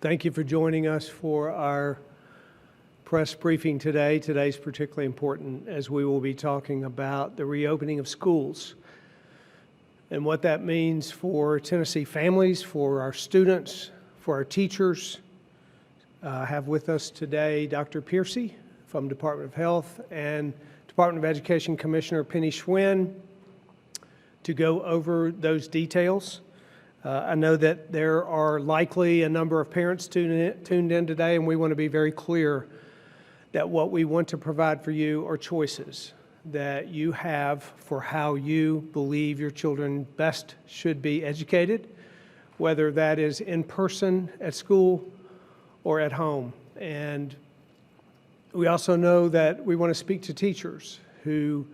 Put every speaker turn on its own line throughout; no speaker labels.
Thank you for joining us for our press briefing today. Today's particularly important as we will be talking about the reopening of schools and what that means for Tennessee families, for our students, for our teachers. I have with us today Dr. Piercy from Department of Health and Department of Education Commissioner Penny Schwinn to go over those details. I know that there are likely a number of parents tuned in today, and we want to be very clear that what we want to provide for you are choices that you have for how you believe your children best should be educated, whether that is in person at school or at home. And we also know that we want to speak to teachers who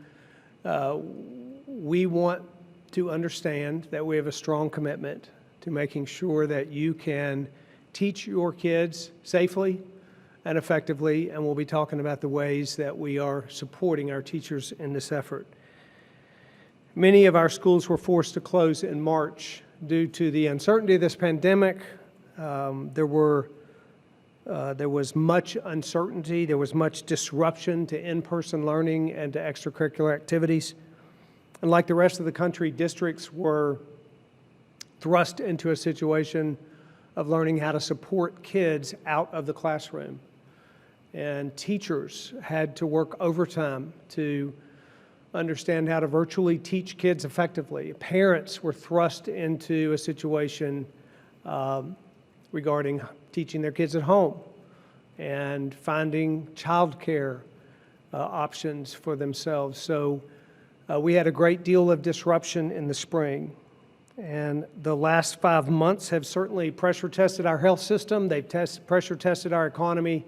we want to understand that we have a strong commitment to making sure that you can teach your kids safely and effectively, and we'll be talking about the ways that we are supporting our teachers in this effort. Many of our schools were forced to close in March due to the uncertainty of this pandemic. There was much uncertainty, there was much disruption to in-person learning and to extracurricular activities. And like the rest of the country, districts were thrust into a situation of learning how to support kids out of the classroom. And teachers had to work overtime to understand how to virtually teach kids effectively. Parents were thrust into a situation regarding teaching their kids at home and finding childcare options for themselves. So we had a great deal of disruption in the spring, and the last 5 months have certainly pressure tested our health system. They've pressure tested our economy,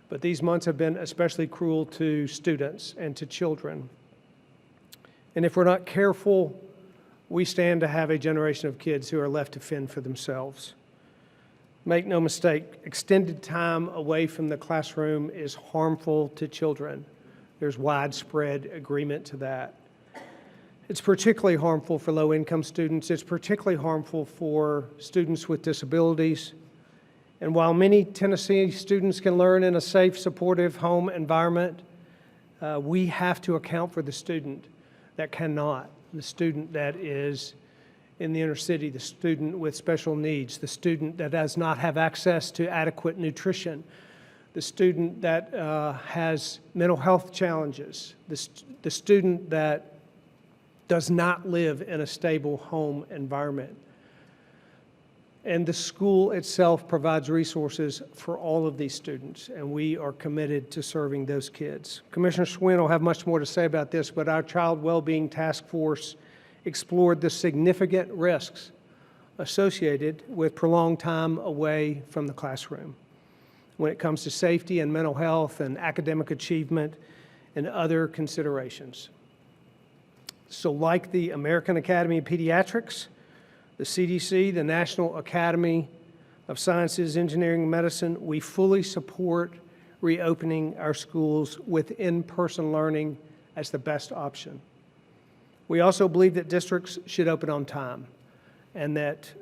but these months have been especially cruel to students and to children. And if we're not careful, we stand to have a generation of kids who are left to fend for themselves. Make no mistake, extended time away from the classroom is harmful to children. There's widespread agreement to that. It's particularly harmful for low-income students. It's particularly harmful for students with disabilities. And while many Tennessee students can learn in a safe, supportive home environment, we have to account for the student that cannot, the student that is in the inner city, the student with special needs, the student that does not have access to adequate nutrition, the student that has mental health challenges, the student that does not live in a stable home environment. And the school itself provides resources for all of these students, and we are committed to serving those kids. Commissioner Schwinn will have much more to say about this, but our Child Wellbeing Task Force explored the significant risks associated with prolonged time away from the classroom when it comes to safety and mental health and academic achievement and other considerations. So like the American Academy of Pediatrics, the CDC, the National Academy of Sciences, Engineering, and Medicine, we fully support reopening our schools with in-person learning as the best option. We also believe that districts should open on time and that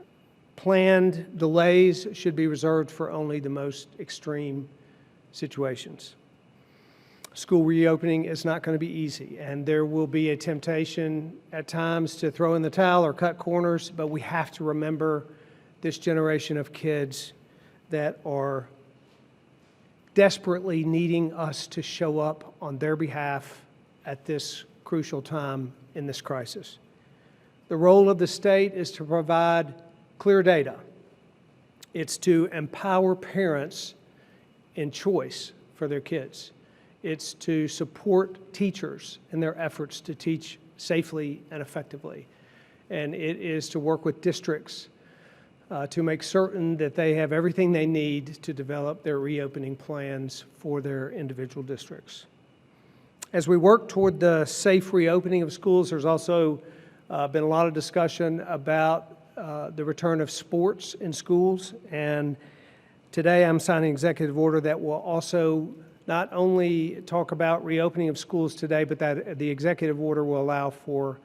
planned delays should be reserved for only the most extreme situations. School reopening is not going to be easy, and there will be a temptation at times to throw in the towel or cut corners, but we have to remember this generation of kids that are desperately needing us to show up on their behalf at this crucial time in this crisis. The role of the state is to provide clear data. It's to empower parents in choice for their kids. It's to support teachers in their efforts to teach safely and effectively. And it is to work with districts to make certain that they have everything they need to develop their reopening plans for their individual districts. As we work toward the safe reopening of schools, there's also been a lot of discussion about the return of sports in schools. And today I'm signing an executive order that will also not only talk about reopening of schools today, but that the executive order will allow for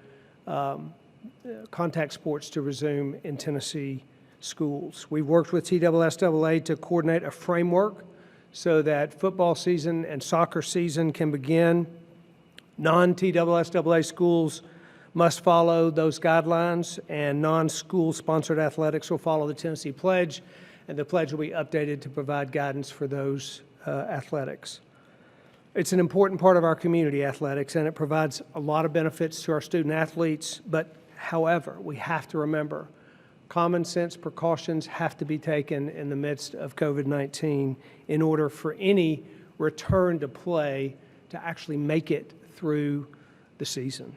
contact sports to resume in Tennessee schools. We worked with TSSAA to coordinate a framework so that football season and soccer season can begin. Non-TSSAA schools must follow those guidelines, and non-school sponsored athletics will follow the Tennessee Pledge, and the pledge will be updated to provide guidance for those athletics. It's an important part of our community, athletics, and it provides a lot of benefits to our student athletes, but however, we have to remember, common sense precautions have to be taken in the midst of COVID-19 in order for any return to play to actually make it through the season.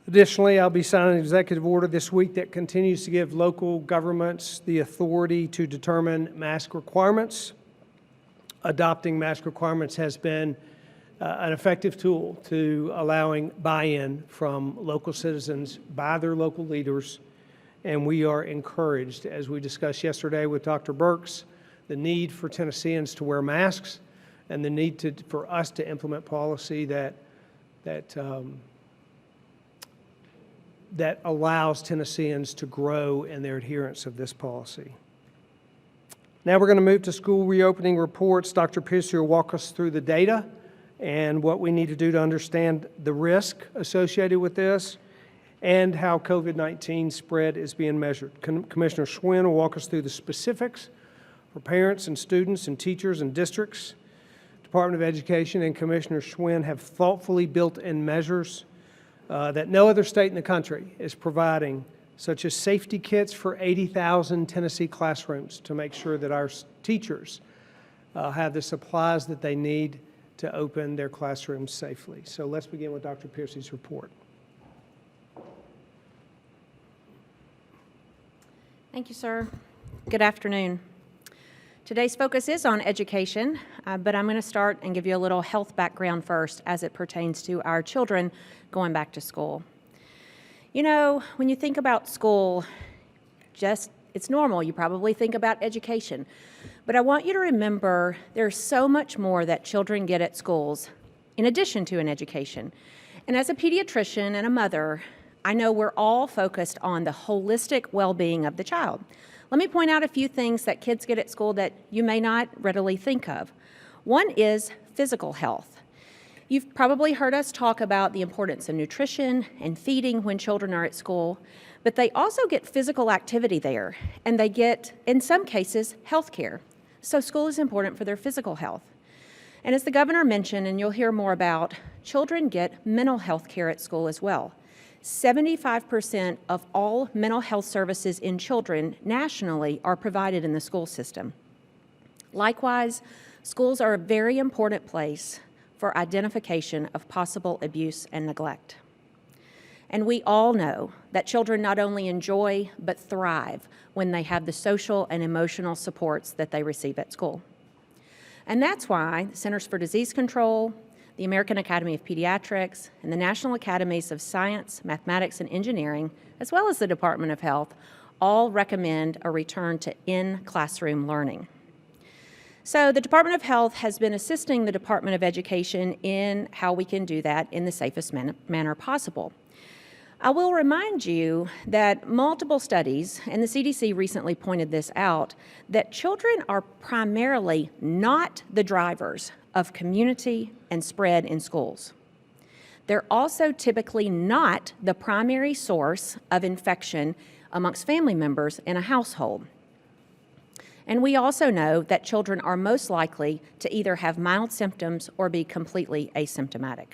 Additionally, I'll be signing an executive order this week that continues to give local governments the authority to determine mask requirements. Adopting mask requirements has been an effective tool to allowing buy-in from local citizens by their local leaders, and we are encouraged, as we discussed yesterday with Dr. Birx, the need for Tennesseans to wear masks and the need for us to implement policy that allows Tennesseans to grow in their adherence of this policy. Now we're going to move to school reopening reports. Dr. Piercy will walk us through the data and what we need to do to understand the risk associated with this and how COVID-19 spread is being measured. Commissioner Schwinn will walk us through the specifics for parents and students and teachers and districts. Department of Education and Commissioner Schwinn have thoughtfully built in measures that no other state in the country is providing, such as safety kits for 80,000 Tennessee classrooms to make sure that our teachers have the supplies that they need to open their classrooms safely. So let's begin with Dr. Piercy's report.
Thank you, sir. Good afternoon. Today's focus is on education, but I'm going to start and give you a little health background first as it pertains to our children going back to school. You know, when you think about school, it's normal. You probably think about education. But I want you to remember there's so much more that children get at schools in addition to an education. And as a pediatrician and a mother, I know we're all focused on the holistic well-being of the child. Let me point out a few things that kids get at school that you may not readily think of. One is physical health. You've probably heard us talk about the importance of nutrition and feeding when children are at school, but they also get physical activity there, and they get, in some cases, health care. So school is important for their physical health. And as the governor mentioned, and you'll hear more about, children get mental health care at school as well. 75% of all mental health services in children nationally are provided in the school system. Likewise, schools are a very important place for identification of possible abuse and neglect. And we all know that children not only enjoy but thrive when they have the social and emotional supports that they receive at school. And that's why the Centers for Disease Control, the American Academy of Pediatrics, and the National Academies of Science, Mathematics, and Engineering, as well as the Department of Health, all recommend a return to in-classroom learning. So the Department of Health has been assisting the Department of Education in how we can do that in the safest manner possible. I will remind you that multiple studies, and the CDC recently pointed this out, that children are primarily not the drivers of community and spread in schools. They're also typically not the primary source of infection amongst family members in a household. And we also know that children are most likely to either have mild symptoms or be completely asymptomatic.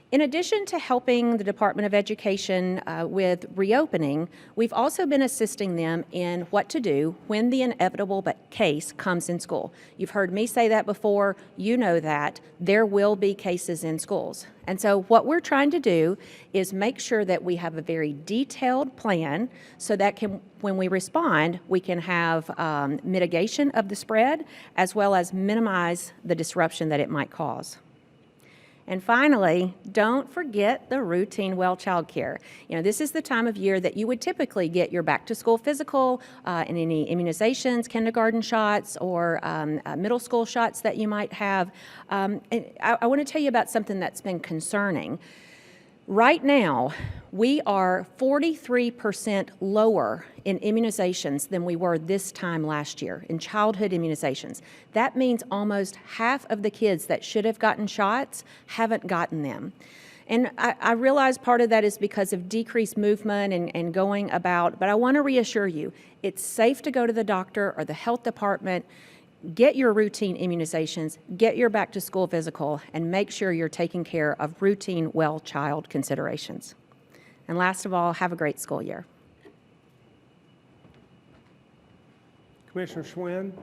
In addition to helping the Department of Education with reopening, we've also been assisting them in what to do when the inevitable case comes in school. You've heard me say that before. You know that there will be cases in schools. And so what we're trying to do is make sure that we have a very detailed plan so that when we respond, we can have mitigation of the spread as well as minimize the disruption that it might cause. And finally, don't forget the routine well child care. You know, this is the time of year that you would typically get your back-to-school physical and any immunizations, kindergarten shots, or middle school shots that you might have. And I want to tell you about something that's been concerning. Right now, we are 43% lower in immunizations than we were this time last year, in childhood immunizations. That means almost half of the kids that should have gotten shots haven't gotten them. And I realize part of that is because of decreased movement and going about, but I want to reassure you, it's safe to go to the doctor or the health department, get your routine immunizations, get your back-to-school physical, and make sure you're taking care of routine well-child considerations. And last of all, have a great school year.
Commissioner Schwinn?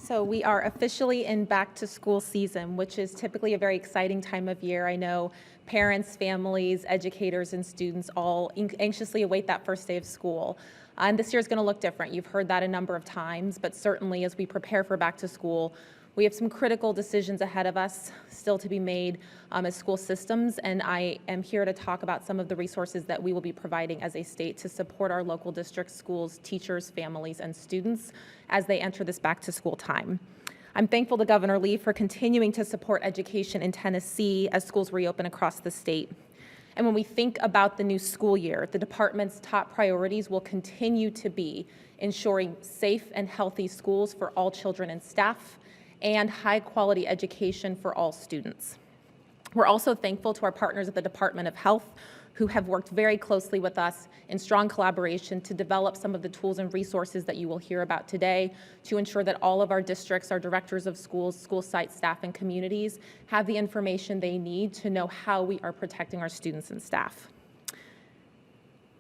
So we are officially in back-to-school season, which is typically a very exciting time of year. I know parents, families, educators, and students all anxiously await that first day of school. And this year is going to look different. You've heard that a number of times, but certainly as we prepare for back to school, we have some critical decisions ahead of us still to be made as school systems, and I am here to talk about some of the resources that we will be providing as a state to support our local district schools, teachers, families, and students as they enter this back to school time. I'm thankful to Governor Lee for continuing to support education in Tennessee as schools reopen across the state. And when we think about the new school year, the department's top priorities will continue to be ensuring safe and healthy schools for all children and staff, and high-quality education for all students. We're also thankful to our partners at the Department of Health who have worked very closely with us in strong collaboration to develop some of the tools and resources that you will hear about today to ensure that all of our districts, our directors of schools, school site staff, and communities have the information they need to know how we are protecting our students and staff.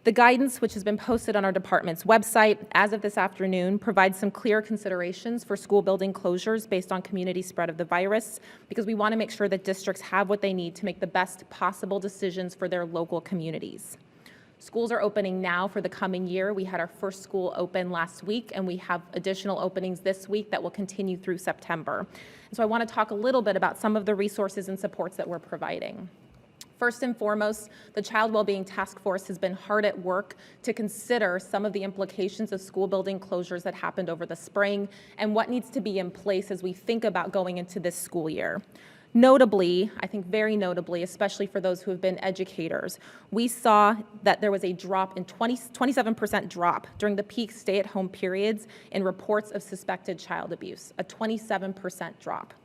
The guidance, which has been posted on our department's website as of this afternoon, provides some clear considerations for school building closures based on community spread of the virus, because we want to make sure that districts have what they need to make the best possible decisions for their local communities. Schools are opening now for the coming year. We had our first school open last week, and we have additional openings this week that will continue through September. And so I want to talk a little bit about some of the resources and supports that we're providing. First and foremost, the Child Wellbeing Task Force has been hard at work to consider some of the implications of school building closures that happened over the spring and what needs to be in place as we think about going into this school year. Notably, I think very notably, especially for those who have been educators, we saw that there was a drop in 27% drop during the peak stay-at-home periods in reports of suspected child abuse, a 27% drop.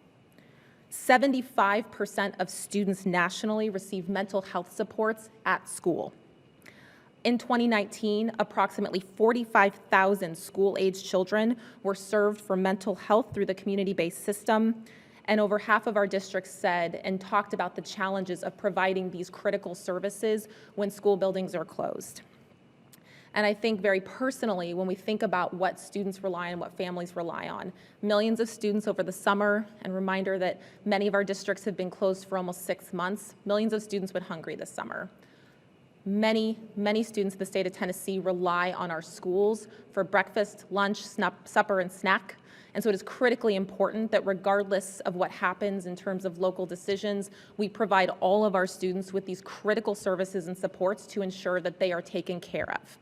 75% of students nationally receive mental health supports at school. In 2019, approximately 45,000 school-aged children were served for mental health through the community-based system, and over half of our districts said and talked about the challenges of providing these critical services when school buildings are closed. And I think very personally, when we think about what students rely on, what families rely on, millions of students over the summer, and reminder that many of our districts have been closed for almost 6 months, millions of students went hungry this summer. Many students in the state of Tennessee rely on our schools for breakfast, lunch, supper, and snack. And so it is critically important that regardless of what happens in terms of local decisions, we provide all of our students with these critical services and supports to ensure that they are taken care of.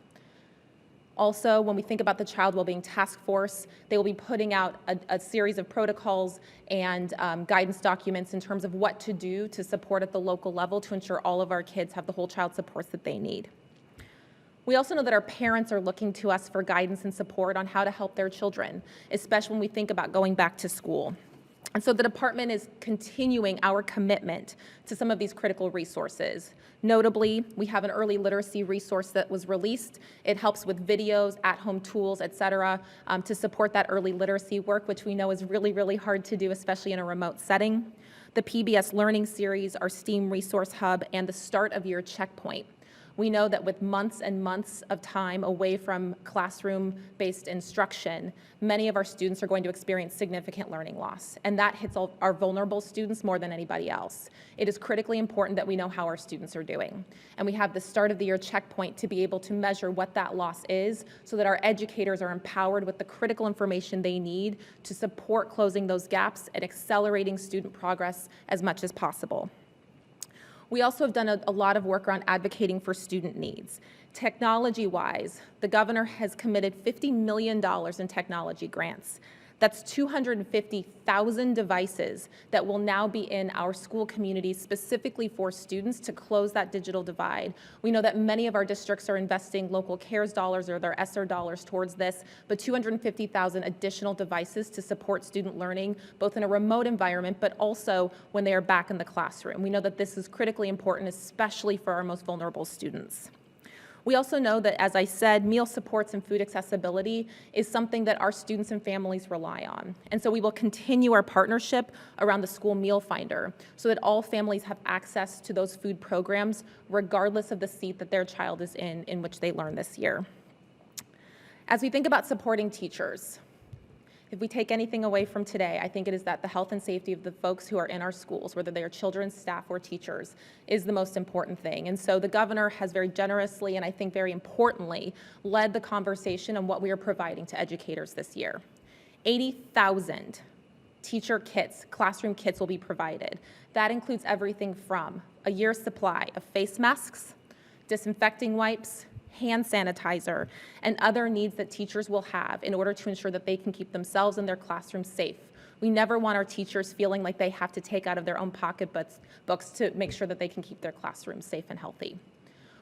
Also, when we think about the Child Wellbeing Task Force, they will be putting out a series of protocols and guidance documents in terms of what to do to support at the local level to ensure all of our kids have the whole child supports that they need. We also know that our parents are looking to us for guidance and support on how to help their children, especially when we think about going back to school. And so the department is continuing our commitment to some of these critical resources. Notably, we have an early literacy resource that was released. It helps with videos, at-home tools, et cetera, to support that early literacy work, which we know is really, really hard to do, especially in a remote setting. The PBS Learning Series, our STEAM resource hub, and the Start of Year Checkpoint. We know that with months and months of time away from classroom-based instruction, many of our students are going to experience significant learning loss, and that hits our vulnerable students more than anybody else. It is critically important that we know how our students are doing, and we have the Start of the Year Checkpoint to be able to measure what that loss is so that our educators are empowered with the critical information they need to support closing those gaps and accelerating student progress as much as possible. We also have done a lot of work around advocating for student needs. Technology-wise, the governor has committed $50 million in technology grants. That's 250,000 devices that will now be in our school communities specifically for students to close that digital divide. We know that many of our districts are investing local CARES dollars or their ESSER dollars towards this, but 250,000 additional devices to support student learning, both in a remote environment, but also when they are back in the classroom. We know that this is critically important, especially for our most vulnerable students. We also know that, as I said, meal supports and food accessibility is something that our students and families rely on. And so we will continue our partnership around the school meal finder so that all families have access to those food programs regardless of the seat that their child is in which they learn this year. As we think about supporting teachers, if we take anything away from today, I think it is that the health and safety of the folks who are in our schools, whether they are children, staff, or teachers, is the most important thing. And so the governor has very generously, and I think very importantly, led the conversation on what we are providing to educators this year. 80,000 teacher kits, classroom kits will be provided. That includes everything from a year's supply of face masks, disinfecting wipes, hand sanitizer, and other needs that teachers will have in order to ensure that they can keep themselves and their classrooms safe. We never want our teachers feeling like they have to take out of their own pocketbooks to make sure that they can keep their classrooms safe and healthy.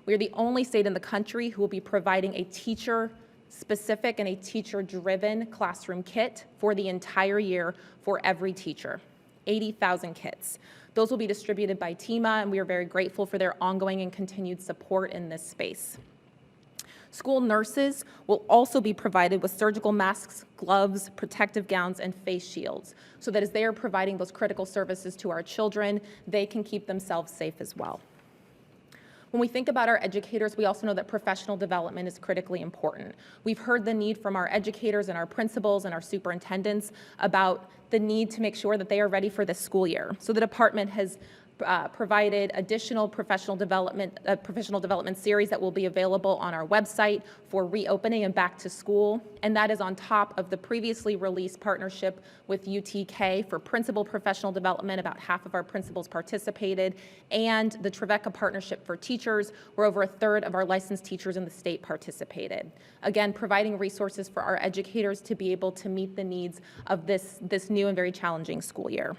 We are the only state in the country who will be providing a teacher-specific and a teacher-driven classroom kit for the entire year for every teacher. 80,000 kits. Those will be distributed by TEMA, and we are very grateful for their ongoing and continued support in this space. School nurses will also be provided with surgical masks, gloves, protective gowns, and face shields, so that as they are providing those critical services to our children, they can keep themselves safe as well. When we think about our educators, we also know that professional development is critically important. We've heard the need from our educators and our principals and our superintendents about the need to make sure that they are ready for this school year. So the department has provided additional professional development series that will be available on our website for reopening and back to school. And that is on top of the previously released partnership with UTK for principal professional development. About half of our principals participated, and the Trevecca partnership for teachers, where over a third of our licensed teachers in the state participated. Again, providing resources for our educators to be able to meet the needs of this new and very challenging school year.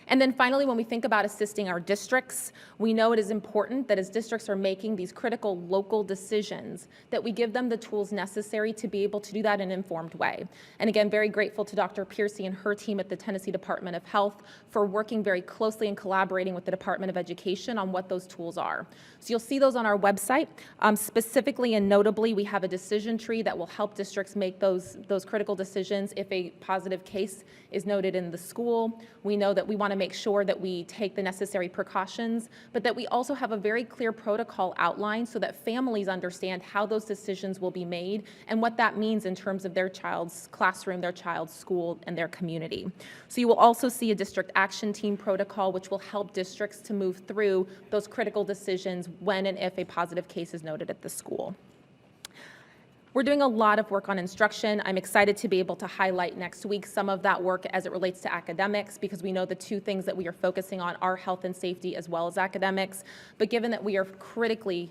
And then finally, when we think about assisting our districts, we know it is important that as districts are making these critical local decisions, that we give them the tools necessary to be able to do that in an informed way. And again, very grateful to Dr. Piercy and her team at the Tennessee Department of Health for working very closely and collaborating with the Department of Education on what those tools are. So you'll see those on our website. Specifically and notably, we have a decision tree that will help districts make those critical decisions if a positive case is noted in the school. We know that we want to make sure that we take the necessary precautions, but that we also have a very clear protocol outlined so that families understand how those decisions will be made and what that means in terms of their child's classroom, their child's school, and their community. So you will also see a district action team protocol, which will help districts to move through those critical decisions when and if a positive case is noted at the school. We're doing a lot of work on instruction. I'm excited to be able to highlight next week some of that work as it relates to academics, because we know the two things that we are focusing on are health and safety as well as academics. But given that we are critically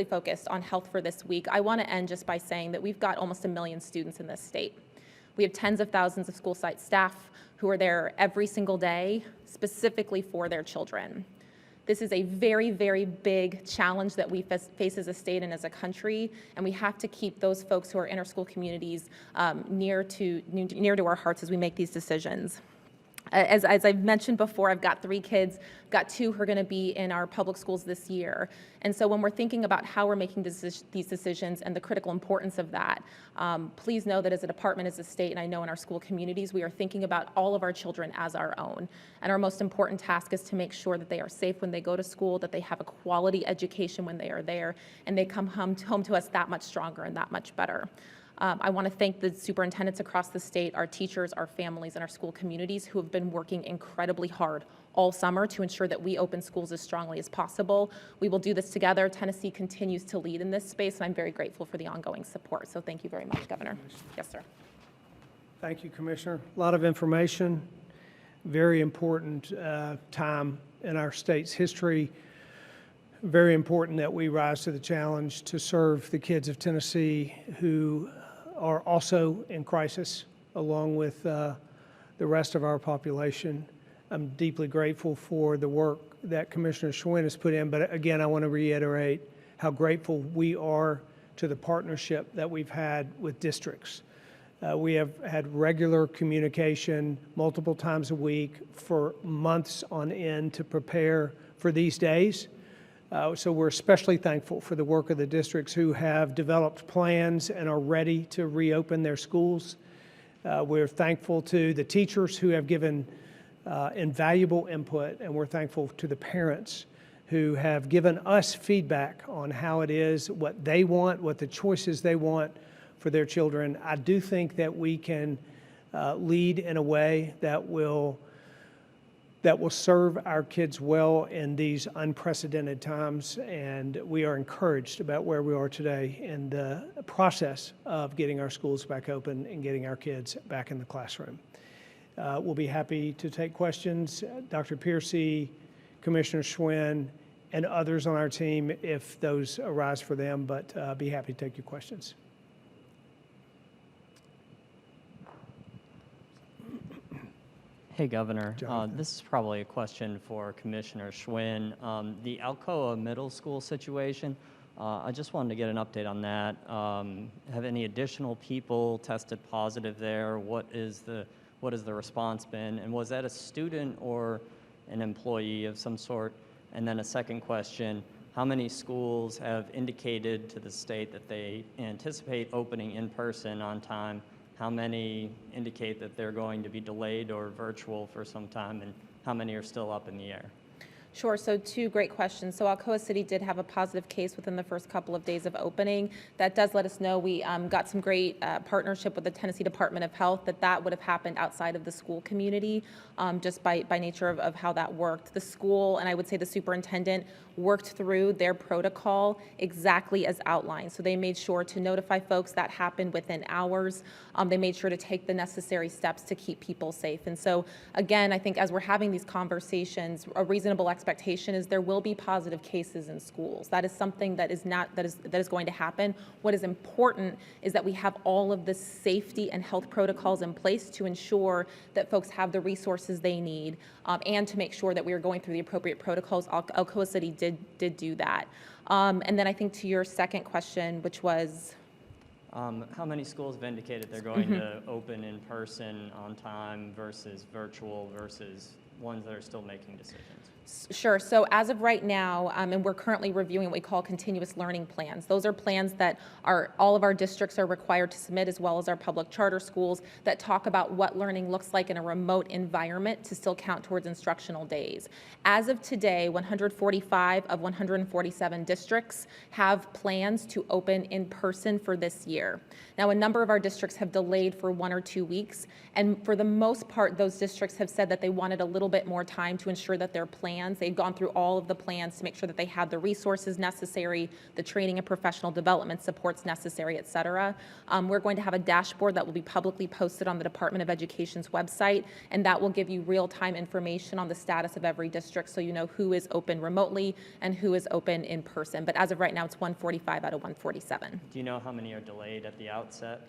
focused on health for this week, I want to end just by saying that we've got almost 1 million students in this state. We have tens of thousands of school site staff who are there every single day specifically for their children. This is a very, very big challenge that we face as a state and as a country, and we have to keep those folks who are in our school communities near to our hearts as we make these decisions. As I've mentioned before, I've got 3 kids, got 2 who are going to be in our public schools this year. And so when we're thinking about how we're making these decisions and the critical importance of that, please know that as a department, as a state, and I know in our school communities, we are thinking about all of our children as our own. And our most important task is to make sure that they are safe when they go to school, that they have a quality education when they are there, and they come home to us that much stronger and that much better. I want to thank the superintendents across the state, our teachers, our families, and our school communities who have been working incredibly hard all summer to ensure that we open schools as strongly as possible. We will do this together. Tennessee continues to lead in this space, and I'm very grateful for the ongoing support. So thank you very much, Governor. Yes, sir.
Thank you, Commissioner. A lot of information, very important time in our state's history. very important that we rise to the challenge to serve the kids of Tennessee who are also in crisis, along with the rest of our population. I'm deeply grateful for the work that Commissioner Schwinn has put in, but again, I want to reiterate how grateful we are to the partnership that we've had with districts. We have had regular communication multiple times a week for months on end to prepare for these days. So we're especially thankful for the work of the districts who have developed plans and are ready to reopen their schools. We're thankful to the teachers who have given invaluable input, and we're thankful to the parents who have given us feedback on how it is, what they want, what the choices they want for their children. I do think that we can lead in a way that will serve our kids well in these unprecedented times, and we are encouraged about where we are today in the process of getting our schools back open and getting our kids back in the classroom. We'll be happy to take questions. Dr. Piercy, Commissioner Schwinn, and others on our team if those arise for them, but be happy to take your questions.
Hey, Governor.
Jonathan.
This is probably a question for Commissioner Schwinn. The Alcoa Middle School situation, I just wanted to get an update on that. Have any additional people tested positive there? What has the response been? And was that a student or an employee of some sort? And then a second question, how many schools have indicated to the state that they anticipate opening in person on time? How many indicate that they're going to be delayed or virtual for some time, and how many are still up in the air?
Sure, so two great questions. So Alcoa City did have a positive case within the first couple of days of opening. That does let us know we got some great partnership with the Tennessee Department of Health, that would have happened outside of the school community, just by nature of how that worked. The school, and I would say the superintendent, worked through their protocol exactly as outlined. So they made sure to notify folks. That happened within hours. They made sure to take the necessary steps to keep people safe. And so again, I think as we're having these conversations, a reasonable expectation is there will be positive cases in schools. That is something that is going to happen. What is important is that we have all of the safety and health protocols in place to ensure that folks have the resources they need, and to make sure that we are going through the appropriate protocols. Alcoa City did do that. And then I think to your second question, which was?
How many schools have indicated they're going to open in person on time versus virtual versus ones that are still making decisions?
Sure. So as of right now, and we're currently reviewing what we call continuous learning plans. Those are plans that all of our districts are required to submit, as well as our public charter schools, that talk about what learning looks like in a remote environment to still count towards instructional days. As of today, 145 of 147 districts have plans to open in person for this year. Now, a number of our districts have delayed for 1 or 2 weeks, and for the most part, those districts have said that they wanted a little bit more time to ensure that their plans, they've gone through all of the plans to make sure that they have the resources necessary, the training and professional development supports necessary, et cetera. We're going to have a dashboard that will be publicly posted on the Department of Education's website, and that will give you real-time information on the status of every district, so you know who is open remotely and who is open in person. But as of right now, it's 145 out of 147.
Do you know how many are delayed at the outset?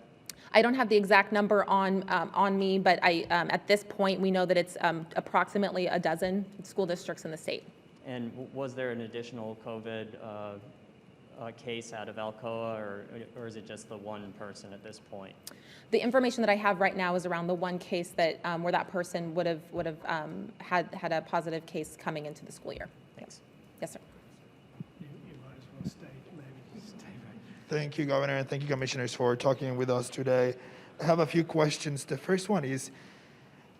I don't have the exact number on me, but at this point, we know that it's approximately a dozen school districts in the state.
And was there an additional COVID case out of Alcoa, or is it just the one person at this point?
The information that I have right now is around the one case that where that person would have had a positive case coming into the school year.
Thanks.
Yes, sir.
You might as well stay, maybe stay right.
Thank you, Governor, and thank you, Commissioners, for talking with us today. I have a few questions. The first one is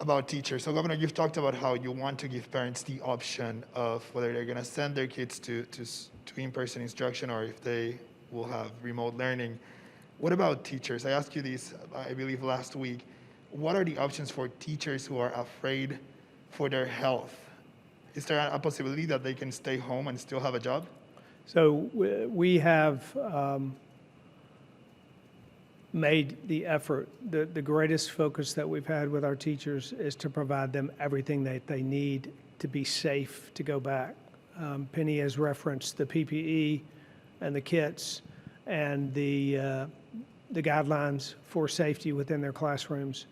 about teachers. So, Governor, you've talked about how you want to give parents the option of whether they're going to send their kids to in-person instruction or if they will have remote learning. What about teachers? I asked you this, I believe, last week. What are the options for teachers who are afraid for their health? Is there a possibility that they can stay home and still have a job?
So we have made the effort, the greatest focus that we've had with our teachers is to provide them everything that they need to be safe to go back. Penny has referenced the PPE and the kits and the guidelines for safety within their classrooms.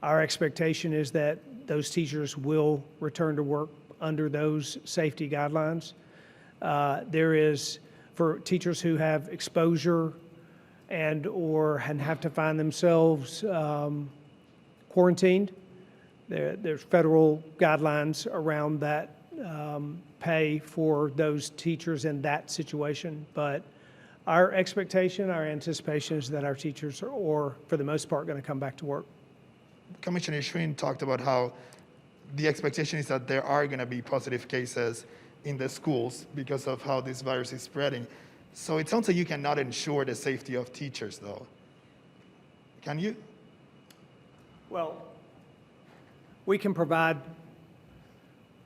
Our expectation is that those teachers will return to work under those safety guidelines. There is, for teachers who have exposure and have to find themselves quarantined, there's federal guidelines around that pay for those teachers in that situation. But our expectation, our anticipation is that our teachers are, for the most part, going to come back to work.
Commissioner Schwinn talked about how the expectation is that there are going to be positive cases in the schools because of how this virus is spreading. So it sounds like you cannot ensure the safety of teachers, though. Can you?
Well, we can provide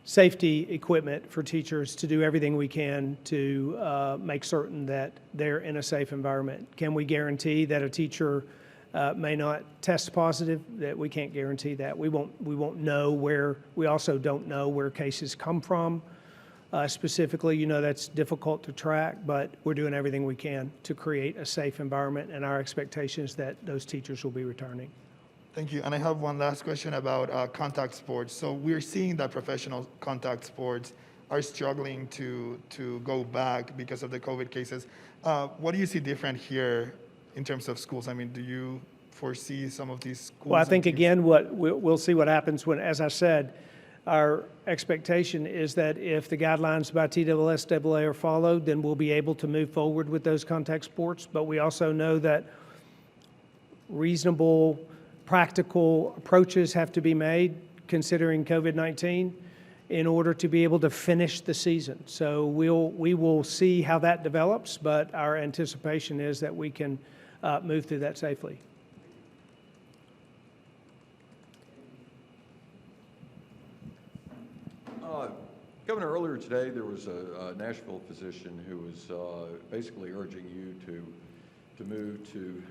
safety equipment for teachers to do everything we can to make certain that they're in a safe environment. Can we guarantee that a teacher may not test positive? That we can't guarantee that. We won't know where. We also don't know where cases come from specifically. You know, that's difficult to track, but we're doing everything we can to create a safe environment, and our expectation is that those teachers will be returning.
Thank you. And I have one last question about contact sports. So we're seeing that professional contact sports are struggling to go back because of the COVID cases. What do you see different here in terms of schools? I mean, do you foresee some of these schools?
Well, I think, again, we'll see what happens when, as I said, our expectation is that if the guidelines by TSSAA are followed, then we'll be able to move forward with those contact sports. But we also know that reasonable, practical approaches have to be made considering COVID-19 in order to be able to finish the season. So we will see how that develops, but our anticipation is that we can move through that safely.
Governor, earlier today there was a Nashville physician who was basically urging you to move to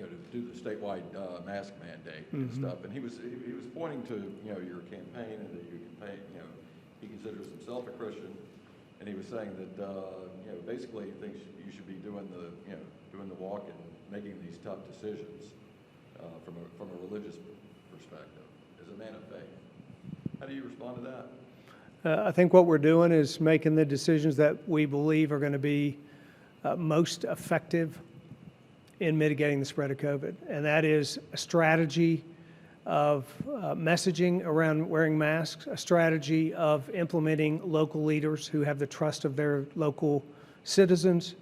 to do the statewide mask mandate and stuff. And he was pointing to your campaign and that you campaign. He considers himself a Christian, and he was saying that basically he thinks you should be doing the walk and making these tough decisions from a religious perspective as a man of faith. How do you respond to that?
I think what we're doing is making the decisions that we believe are going to be most effective in mitigating the spread of COVID. And that is a strategy of messaging around wearing masks, a strategy of implementing local leaders who have the trust of their local citizens.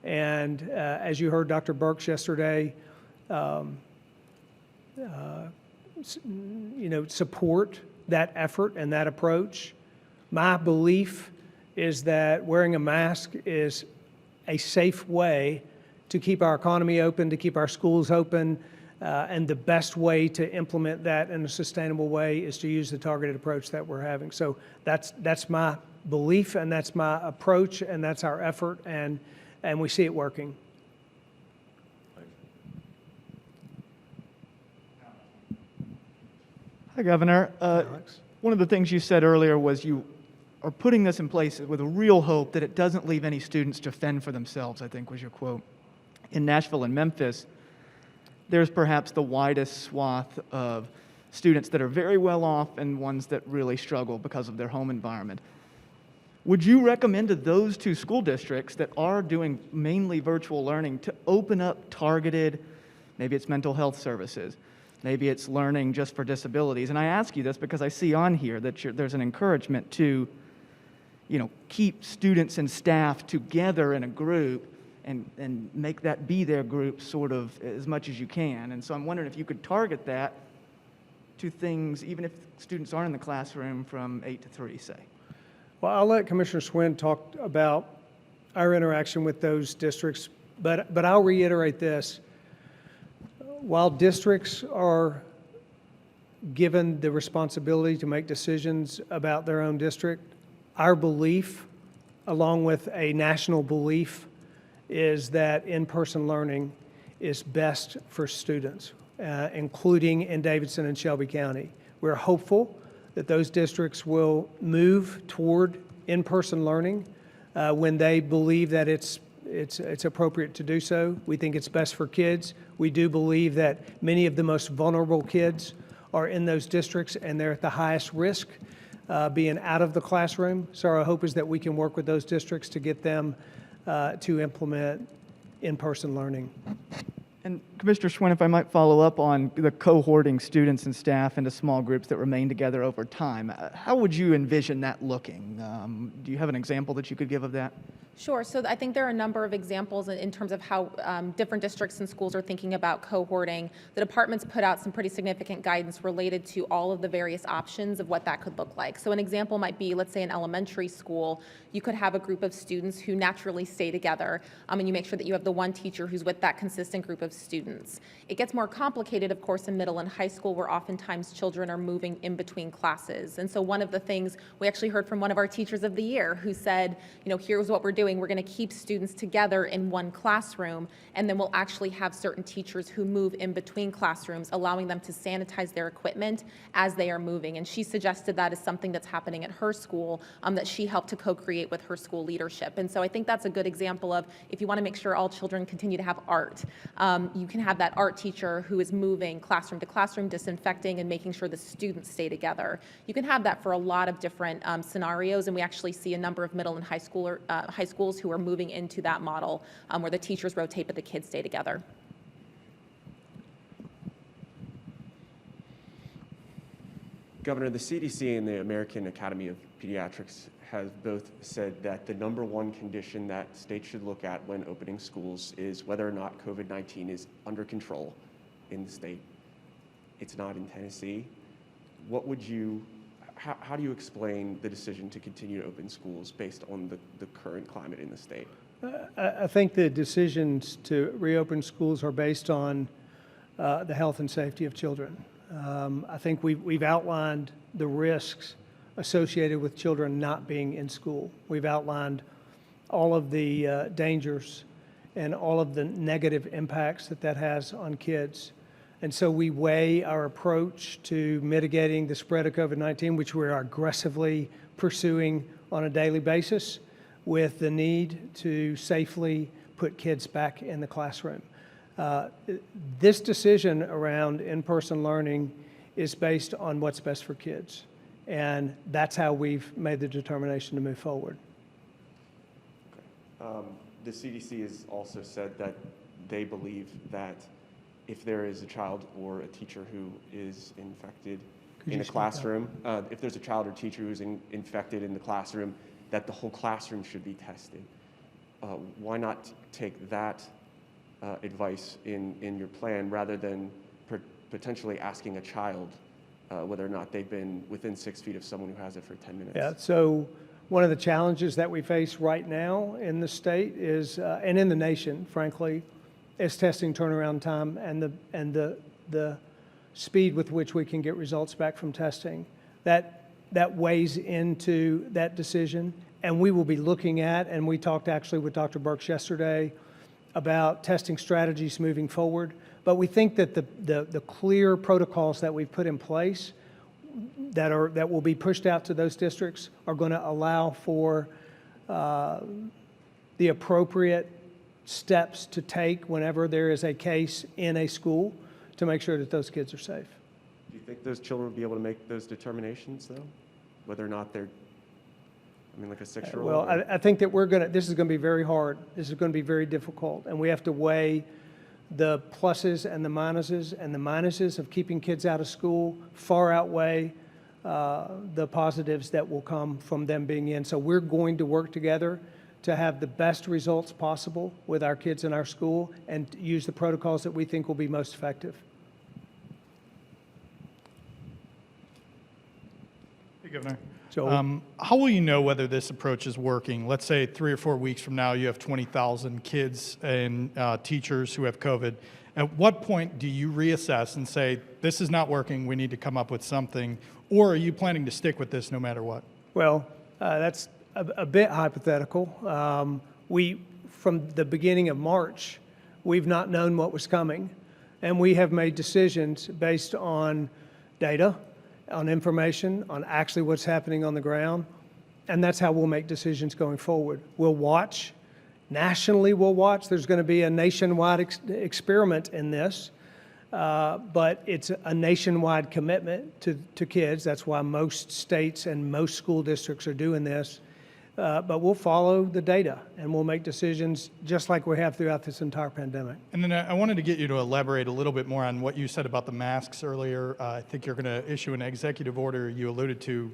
And as you heard Dr. Birx yesterday, support that effort and that approach. My belief is that wearing a mask is a safe way to keep our economy open, to keep our schools open, and the best way to implement that in a sustainable way is to use the targeted approach that we're having. So that's my belief, and that's my approach, and that's our effort, and we see it working.
Hi, Governor.
Alex?
One of the things you said earlier was you are putting this in place with a real hope that it doesn't leave any students to fend for themselves, I think was your quote. In Nashville and Memphis, there's perhaps the widest swath of students that are very well off and ones that really struggle because of their home environment. Would you recommend to those two school districts that are doing mainly virtual learning to open up targeted, maybe it's mental health services, maybe it's learning just for disabilities? And I ask you this because I see on here that there's an encouragement to, keep students and staff together in a group and make that be their group sort of as much as you can. And so I'm wondering if you could target that to things, even if students aren't in the classroom from 8 to 3, say.
Well, I'll let Commissioner Schwinn talk about our interaction with those districts, but I'll reiterate this. While districts are given the responsibility to make decisions about their own district, our belief, along with a national belief, is that in-person learning is best for students, including in Davidson and Shelby County. We're hopeful that those districts will move toward in-person learning when they believe that it's appropriate to do so. We think it's best for kids. We do believe that many of the most vulnerable kids are in those districts, and they're at the highest risk being out of the classroom. So our hope is that we can work with those districts to get them to implement in-person learning.
And Commissioner Schwinn, if I might follow up on the cohorting students and staff into small groups that remain together over time, how would you envision that looking? Do you have an example that you could give of that?
Sure. So I think there are a number of examples in terms of how different districts and schools are thinking about cohorting. The department's put out some pretty significant guidance related to all of the various options of what that could look like. So an example might be, let's say, an elementary school. You could have a group of students who naturally stay together, and you make sure that you have the one teacher who's with that consistent group of students. It gets more complicated, of course, in middle and high school, where oftentimes children are moving in between classes. And so one of the things we actually heard from one of our teachers of the year who said, here's what we're doing. We're going to keep students together in one classroom, and then we'll actually have certain teachers who move in between classrooms, allowing them to sanitize their equipment as they are moving. And she suggested that is something that's happening at her school that she helped to co-create with her school leadership. And so I think that's a good example of, if you want to make sure all children continue to have art, you can have that art teacher who is moving classroom to classroom, disinfecting and making sure the students stay together. You can have that for a lot of different scenarios, and we actually see a number of middle and high schools who are moving into that model where the teachers rotate but the kids stay together.
Governor, the CDC and the American Academy of Pediatrics have both said that the #1 condition that states should look at when opening schools is whether or not COVID-19 is under control in the state. It's not in Tennessee. How do you explain the decision to continue to open schools based on the current climate in the state?
I think the decisions to reopen schools are based on the health and safety of children. I think we've outlined the risks associated with children not being in school. We've outlined all of the dangers and all of the negative impacts that has on kids. And so we weigh our approach to mitigating the spread of COVID-19, which we are aggressively pursuing on a daily basis, with the need to safely put kids back in the classroom. This decision around in-person learning is based on what's best for kids. And that's how we've made the determination to move forward.
The CDC has also said that they believe that if there is a child or a teacher who is infected in a classroom, if there's a child or teacher who's infected in the classroom, that the whole classroom should be tested. Why not take that advice in your plan rather than potentially asking a child whether or not they've been within 6 feet of someone who has it for 10 minutes?
Yeah, so one of the challenges that we face right now in the state is, and in the nation, frankly, is testing turnaround time and the speed with which we can get results back from testing. That weighs into that decision, and we will be looking at, and we talked actually with Dr. Birx yesterday about testing strategies moving forward. But we think that the clear protocols that we've put in place that will be pushed out to those districts are going to allow for the appropriate steps to take whenever there is a case in a school to make sure that those kids are safe.
Do you think those children will be able to make those determinations, though? Whether or not they're, like a 6-year-old?
Well, I think that this is going to be very hard. This is going to be very difficult, and we have to weigh the pluses and the minuses of keeping kids out of school far outweigh the positives that will come from them being in. So we're going to work together to have the best results possible with our kids in our school and use the protocols that we think will be most effective.
Hey, Governor.
Joel?
How will you know whether this approach is working? Let's say 3 or 4 weeks from now, you have 20,000 kids and teachers who have COVID. At what point do you reassess and say, this is not working, we need to come up with something? Or are you planning to stick with this no matter what?
Well, that's a bit hypothetical. From the beginning of March, we've not known what was coming, and we have made decisions based on data on information, on actually what's happening on the ground, and that's how we'll make decisions going forward. We'll watch. Nationally, we'll watch. There's going to be a nationwide experiment in this, but it's a nationwide commitment to kids. That's why most states and most school districts are doing this. But we'll follow the data, and we'll make decisions just like we have throughout this entire pandemic.
And then I wanted to get you to elaborate a little bit more on what you said about the masks earlier. I think you're going to issue an executive order you alluded to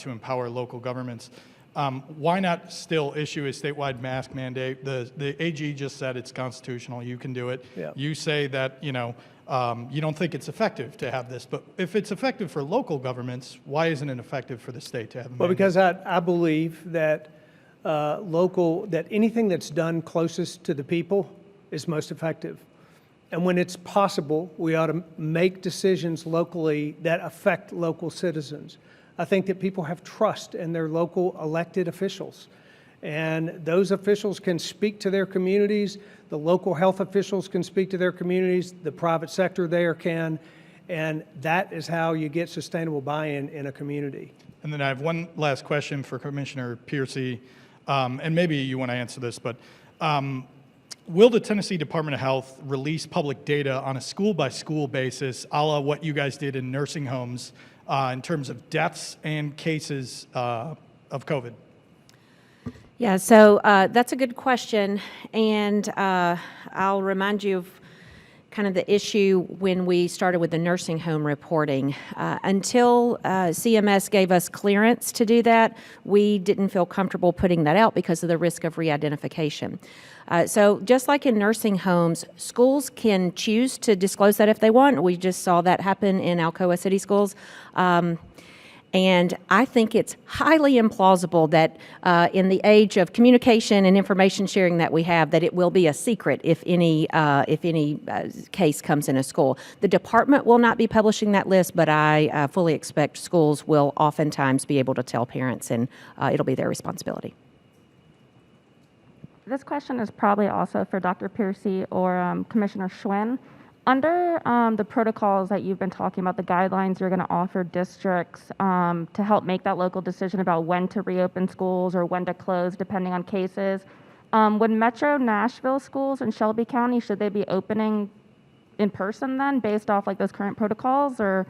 empower local governments. Why not still issue a statewide mask mandate? The AG just said it's constitutional. You can do it.
Yeah.
You say that, you don't think it's effective to have this, but if it's effective for local governments, why isn't it effective for the state to have a
Well,
mandate?
because I believe that that anything that's done closest to the people is most effective. And when it's possible, we ought to make decisions locally that affect local citizens. I think that people have trust in their local elected officials. And those officials can speak to their communities. The local health officials can speak to their communities. The private sector there can. And that is how you get sustainable buy-in in a community.
And then I have one last question for Commissioner Piercy, and maybe you want to answer this, but will the Tennessee Department of Health release public data on a school-by-school basis, a la what you guys did in nursing homes, in terms of deaths and cases of COVID?
Yeah, so that's a good question, and I'll remind you of kind of the issue when we started with the nursing home reporting. Until CMS gave us clearance to do that, we didn't feel comfortable putting that out because of the risk of re-identification. So just like in nursing homes, schools can choose to disclose that if they want. We just saw that happen in Alcoa City Schools. And I think it's highly implausible that in the age of communication and information sharing that we have, that it will be a secret if any case comes in a school. The department will not be publishing that list, but I fully expect schools will oftentimes be able to tell parents, and it'll be their responsibility.
This question is probably also for Dr. Piercy or Commissioner Schwinn. Under the protocols that you've been talking about, the guidelines you're going to offer districts to help make that local decision about when to reopen schools or when to close, depending on cases, would Metro Nashville schools in Shelby County, should they be opening in person then, based off like those current protocols, or?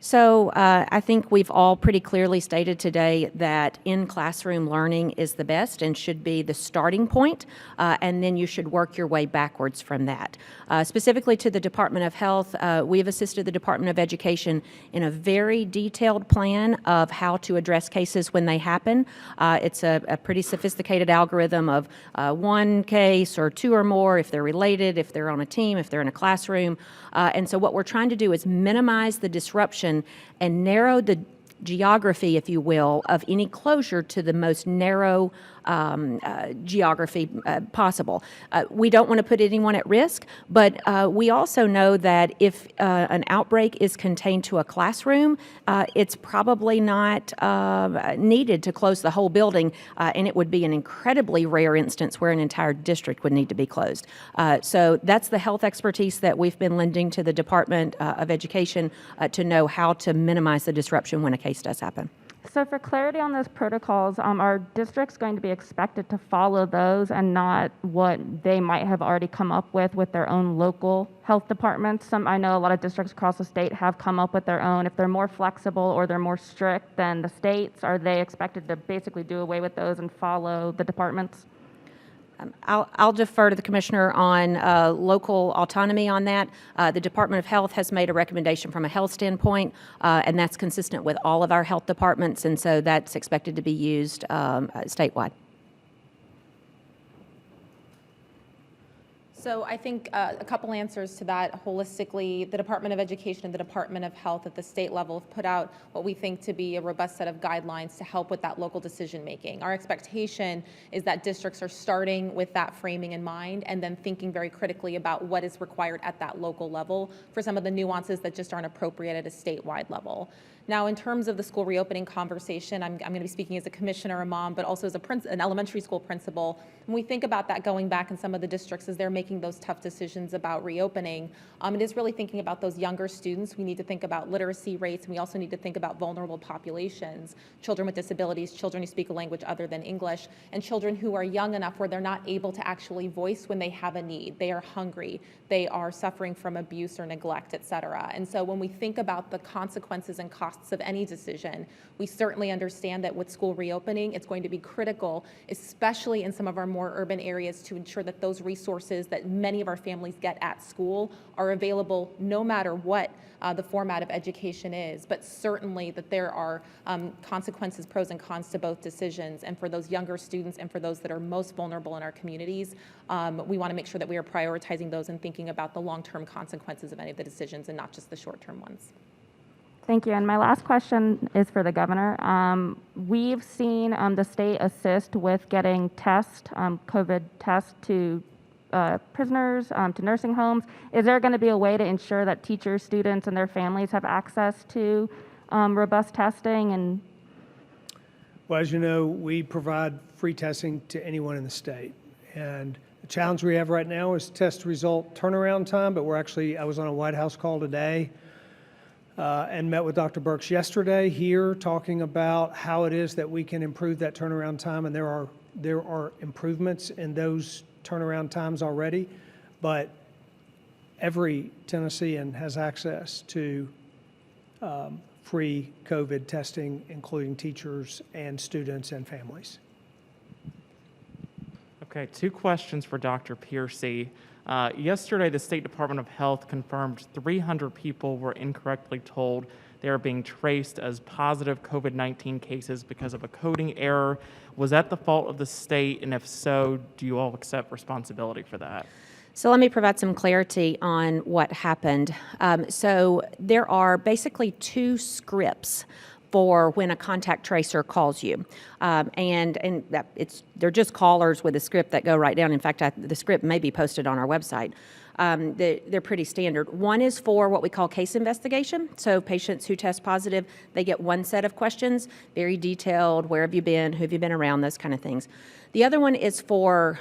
So I think we've all pretty clearly stated today that in-classroom learning is the best and should be the starting point, and then you should work your way backwards from that. Specifically to the Department of Health, we have assisted the Department of Education in a very detailed plan of how to address cases when they happen. It's a pretty sophisticated algorithm of one case or two or more, if they're related, if they're on a team, if they're in a classroom. And so what we're trying to do is minimize the disruption and narrow the geography, if you will, of any closure to the most narrow geography possible. We don't want to put anyone at risk, but we also know that if an outbreak is contained to a classroom, it's probably not needed to close the whole building, and it would be an incredibly rare instance where an entire district would need to be closed. So that's the health expertise that we've been lending to the Department of Education to know how to minimize the disruption when a case does happen.
So for clarity on those protocols, are districts going to be expected to follow those and not what they might have already come up with their own local health departments? I know a lot of districts across the state have come up with their own. If they're more flexible or they're more strict than the states, are they expected to basically do away with those and follow the departments?
I'll defer to the Commissioner on local autonomy on that. The Department of Health has made a recommendation from a health standpoint, and that's consistent with all of our health departments, and so that's expected to be used statewide.
So I think a couple answers to that. Holistically, the Department of Education and the Department of Health at the state level have put out what we think to be a robust set of guidelines to help with that local decision making. Our expectation is that districts are starting with that framing in mind and then thinking very critically about what is required at that local level for some of the nuances that just aren't appropriate at a statewide level. Now, in terms of the school reopening conversation, I'm going to be speaking as a commissioner, a mom, but also as an elementary school principal. When we think about that going back in some of the districts as they're making those tough decisions about reopening, it is really thinking about those younger students. We need to think about literacy rates, and we also need to think about vulnerable populations, children with disabilities, children who speak a language other than English, and children who are young enough where they're not able to actually voice when they have a need. They are hungry, they are suffering from abuse or neglect, et cetera. And so when we think about the consequences and costs of any decision, we certainly understand that with school reopening, it's going to be critical, especially in some of our more urban areas, to ensure that those resources that many of our families get at school are available no matter what the format of education is, but certainly that there are consequences, pros and cons to both decisions. And for those younger students and for those that are most vulnerable in our communities, we want to make sure that we are prioritizing those and thinking about the long-term consequences of any of the decisions and not just the short-term ones.
Thank you. And my last question is for the governor. We've seen the state assist with getting COVID tests to prisoners, to nursing homes. Is there going to be a way to ensure that teachers, students, and their families have access to robust testing? And
Well, as you know, we provide free testing to anyone in the state. And the challenge we have right now is test result turnaround time, but I was on a White House call today and met with Dr. Birx yesterday here talking about how it is that we can improve that turnaround time. And there are improvements in those turnaround times already, but every Tennessean has access to free COVID testing, including teachers and students and families.
Okay, 2 questions for Dr. Piercy. Yesterday, the State Department of Health confirmed 300 people were incorrectly told they are being traced as positive COVID-19 cases because of a coding error. Was that the fault of the state? And if so, do you all accept responsibility for that?
So let me provide some clarity on what happened. So there are basically 2 scripts for when a contact tracer calls you. And they're just callers with a script that go right down. In fact, the script may be posted on our website. They're pretty standard. One is for what we call case investigation. So patients who test positive, they get one set of questions, very detailed, where have you been, who have you been around, those kind of things. The other one is for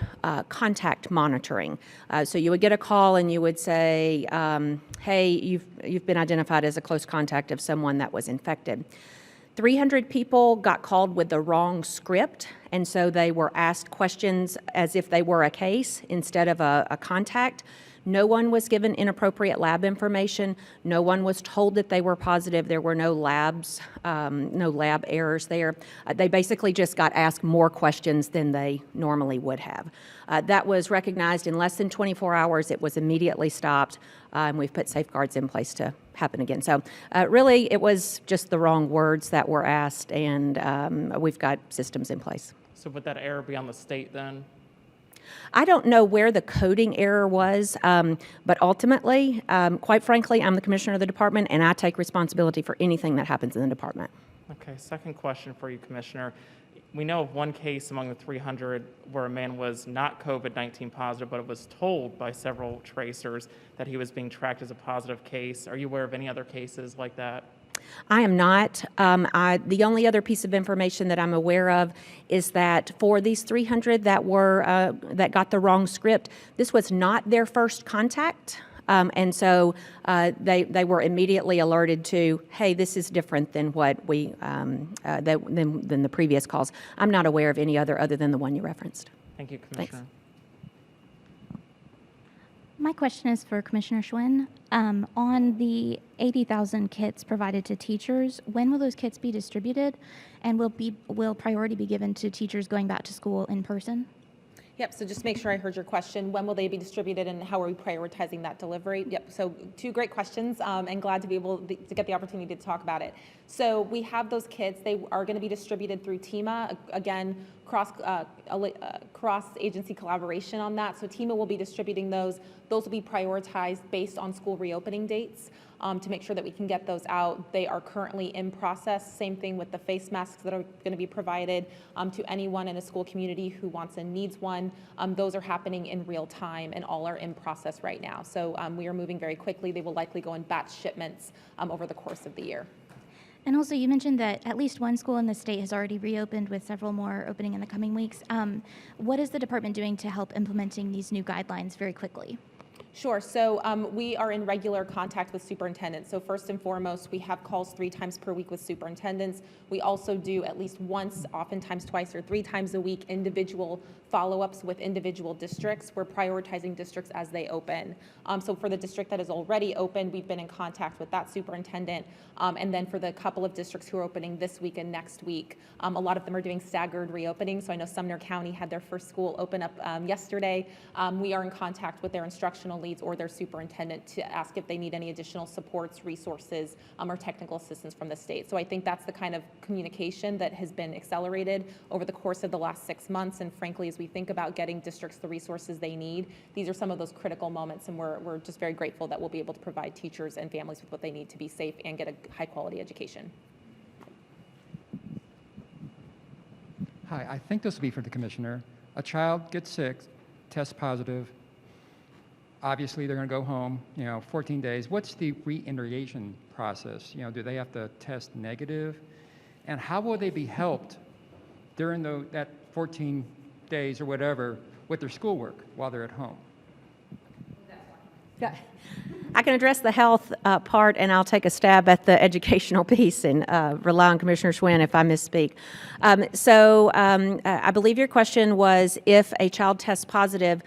contact monitoring. So you would get a call and you would say, hey, you've been identified as a close contact of someone that was infected. 300 people got called with the wrong script, and so they were asked questions as if they were a case instead of a contact. No one was given inappropriate lab information. No one was told that they were positive. There were no labs, no lab errors there. They basically just got asked more questions than they normally would have. That was recognized in less than 24 hours. It was immediately stopped, and we've put safeguards in place to happen again. So really, it was just the wrong words that were asked, and we've got systems in place.
So would that error be on the state then?
I don't know where the coding error was, but ultimately, quite frankly, I'm the commissioner of the department, and I take responsibility for anything that happens in the department.
Okay, second question for you, Commissioner. We know of one case among the 300 where a man was not COVID-19 positive, but it was told by several tracers that he was being tracked as a positive case. Are you aware of any other cases like that?
I am not. The only other piece of information that I'm aware of is that for these 300 that got the wrong script, this was not their first contact. And so they were immediately alerted to, hey, this is different than what we than the previous calls. I'm not aware of any other than the one you referenced.
Thank you, Commissioner.
Thanks.
My question is for Commissioner Schwinn. On the 80,000 kits provided to teachers, when will those kits be distributed? And will priority be given to teachers going back to school in person?
Yep, so just make sure I heard your question. When will they be distributed and how are we prioritizing that delivery? Yep, so 2 great questions and glad to be able to get the opportunity to talk about it. So we have those kits. They are going to be distributed through TEMA. Again, cross-agency collaboration on that. So TEMA will be distributing those. Those will be prioritized based on school reopening dates to make sure that we can get those out. They are currently in process. Same thing with the face masks that are going to be provided to anyone in a school community who wants and needs one. Those are happening in real time and all are in process right now. So we are moving very quickly. They will likely go in batch shipments over the course of the year.
And also, you mentioned that at least one school in the state has already reopened, with several more opening in the coming weeks. What is the department doing to help implementing these new guidelines very quickly?
Sure. So we are in regular contact with superintendents. So first and foremost, we have calls 3 times per week with superintendents. We also do at least once, oftentimes twice or 3 times a week, individual follow-ups with individual districts. We're prioritizing districts as they open. So for the district that is already open, we've been in contact with that superintendent. And then for the couple of districts who are opening this week and next week, a lot of them are doing staggered reopening. So I know Sumner County had their first school open up yesterday. We are in contact with their instructional leads or their superintendent to ask if they need any additional supports, resources, or technical assistance from the state. So I think that's the kind of communication that has been accelerated over the course of the last 6 months. And frankly, as we think about getting districts the resources they need, these are some of those critical moments, and we're just very grateful that we'll be able to provide teachers and families with what they need to be safe and get a high quality education.
Hi, I think this will be for the commissioner. A child gets sick, tests positive. Obviously, they're going to go home, 14 days. What's the reintegration process? Do they have to test negative? And how will they be helped during that 14 days or whatever with their schoolwork while they're at home?
I can address the health part, and I'll take a stab at the educational piece and rely on Commissioner Schwinn if I misspeak. I believe your question was, if a child tests positive,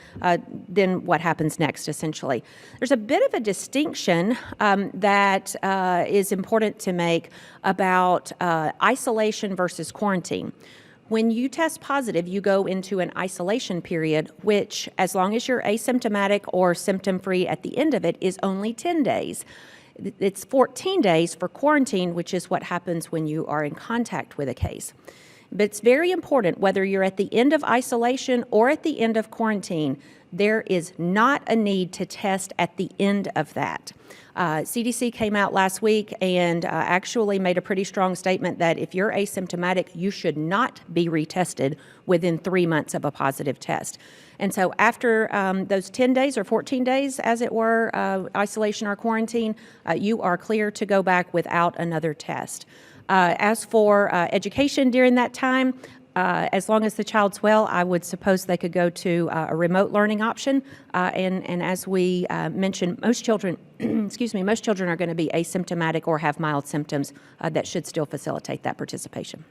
then what happens next, essentially. There's a bit of a distinction that is important to make about isolation versus quarantine. When you test positive, you go into an isolation period, which, as long as you're asymptomatic or symptom-free at the end of it, is only 10 days. It's 14 days for quarantine, which is what happens when you are in contact with a case. But it's very important, whether you're at the end of isolation or at the end of quarantine, there is not a need to test at the end of that. CDC came out last week and actually made a pretty strong statement that if you're asymptomatic, you should not be retested within 3 months of a positive test. And so after those 10 days or 14 days, as it were, isolation or quarantine, you are clear to go back without another test. As for education during that time, as long as the child's well, I would suppose they could go to a remote learning option. And as we mentioned, most children, most children are going to be asymptomatic or have mild symptoms that should still facilitate that participation.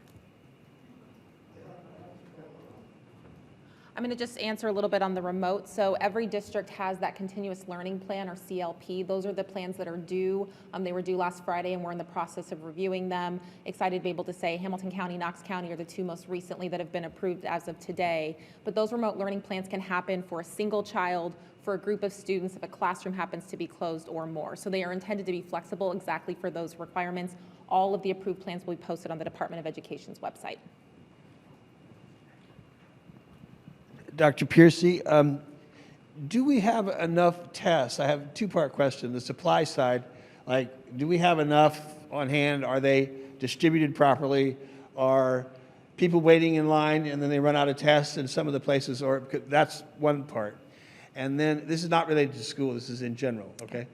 I'm going to just answer a little bit on the remote. So every district has that continuous learning plan, or CLP. Those are the plans that are due. They were due last Friday, and we're in the process of reviewing them. Excited to be able to say Hamilton County, Knox County are the 2 most recently that have been approved as of today. But those remote learning plans can happen for a single child, for a group of students, if a classroom happens to be closed, or more. So they are intended to be flexible exactly for those requirements. All of the approved plans will be posted on the Department of Education's website.
Dr. Piercy, do we have enough tests? I have a 2-part question. The supply side, do we have enough on hand? Are they distributed properly? Are people waiting in line and then they run out of tests in some of the places? Or that's one part. And then this is not related to school. This is in general, okay?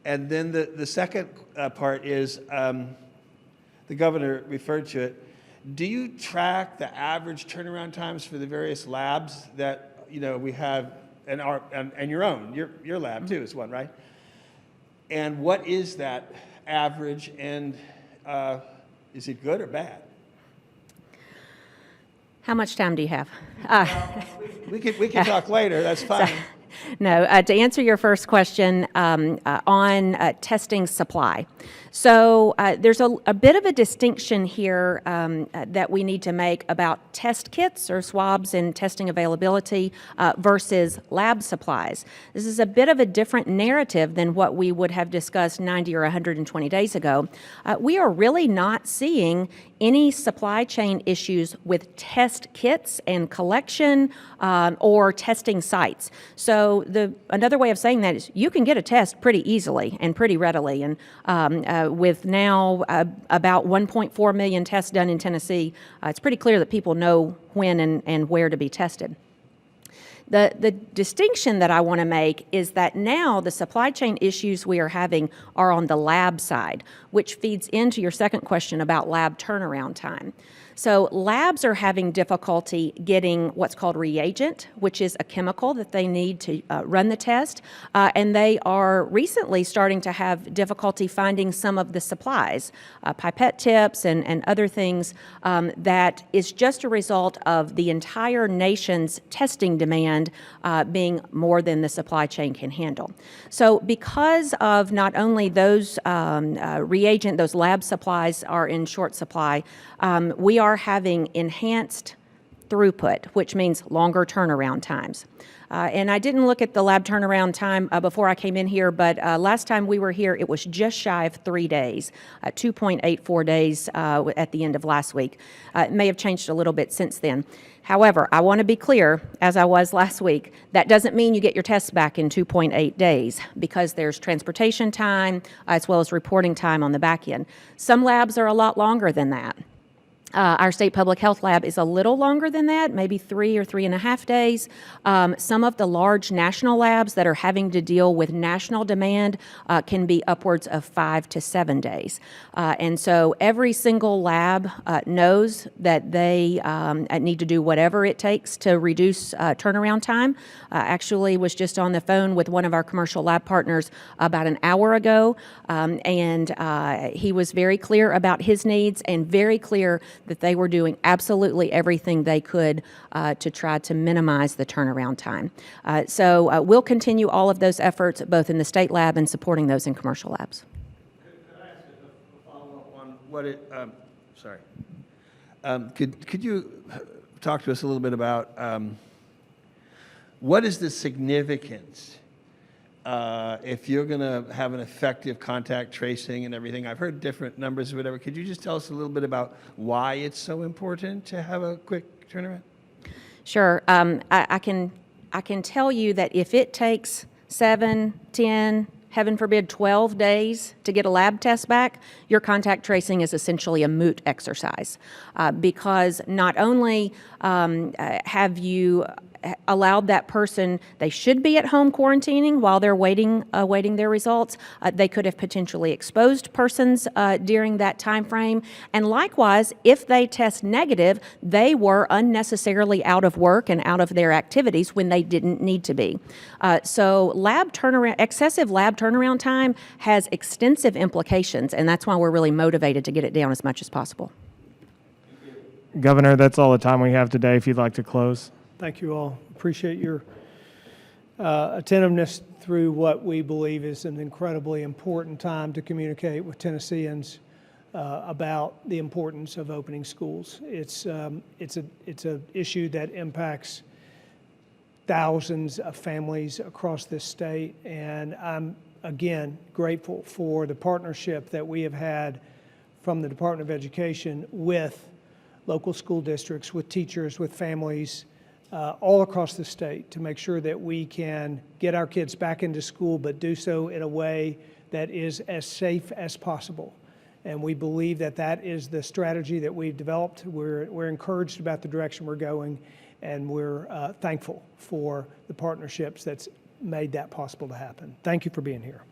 And then the second part is, the governor referred to it. Do you track the average turnaround times for the various labs that we have, and your own, your lab too is one, right? And what is that average, and is it good or bad?
How much time do you have?
We can talk later. That's fine.
No, to answer your first question on testing supply. So there's a bit of a distinction here that we need to make about test kits or swabs and testing availability versus lab supplies. This is a bit of a different narrative than what we would have discussed 90 or 120 days ago. We are really not seeing any supply chain issues with test kits and collection or testing sites. So another way of saying that is you can get a test pretty easily and pretty readily. And with now about 1.4 million tests done in Tennessee, it's pretty clear that people know when and where to be tested. The distinction that I want to make is that now the supply chain issues we are having are on the lab side, which feeds into your second question about lab turnaround time. So labs are having difficulty getting what's called reagent, which is a chemical that they need to run the test, and they are recently starting to have difficulty finding some of the supplies, pipette tips and other things that is just a result of the entire nation's testing demand being more than the supply chain can handle. So because of not only those reagent, those lab supplies are in short supply, we are having enhanced throughput, which means longer turnaround times. And I didn't look at the lab turnaround time before I came in here, but last time we were here, it was just shy of 3 days, 2.84 days at the end of last week. It may have changed a little bit since then. However, I want to be clear, as I was last week, that doesn't mean you get your tests back in 2.8 days because there's transportation time as well as reporting time on the back end. Some labs are a lot longer than that. Our state public health lab is a little longer than that, maybe 3 or 3.5 days. Some of the large national labs that are having to deal with national demand can be upwards of 5 to 7 days. And so every single lab knows that they need to do whatever it takes to reduce turnaround time. Actually was just on the phone with one of our commercial lab partners about an hour ago, and he was very clear about his needs and very clear that they were doing absolutely everything they could to try to minimize the turnaround time. So we'll continue all of those efforts, both in the state lab and supporting those in commercial labs.
Could I ask a follow-up on what it, sorry. Could you talk to us a little bit about what is the significance if you're going to have an effective contact tracing and everything? I've heard different numbers or whatever. Could you just tell us a little bit about why it's so important to have a quick turnaround?
Sure. I can tell you that if it takes 7, 10, heaven forbid, 12 days to get a lab test back, your contact tracing is essentially a moot exercise because not only have you allowed that person, they should be at home quarantining while they're awaiting their results. They could have potentially exposed persons during that time frame. And likewise, if they test negative, they were unnecessarily out of work and out of their activities when they didn't need to be. So excessive lab turnaround time has extensive implications, and that's why we're really motivated to get it down as much as possible.
Governor, that's all the time we have today. If you'd like to close.
Thank you all. Appreciate your attentiveness through what we believe is an incredibly important time to communicate with Tennesseans about the importance of opening schools. It's an issue that impacts thousands of families across this state, and I'm again grateful for the partnership that we have had from the Department of Education with local school districts, with teachers, with families, all across the state to make sure that we can get our kids back into school, but do so in a way that is as safe as possible. And we believe that that is the strategy that we've developed. We're encouraged about the direction we're going, and we're thankful for the partnerships that's made that possible to happen. Thank you for being here.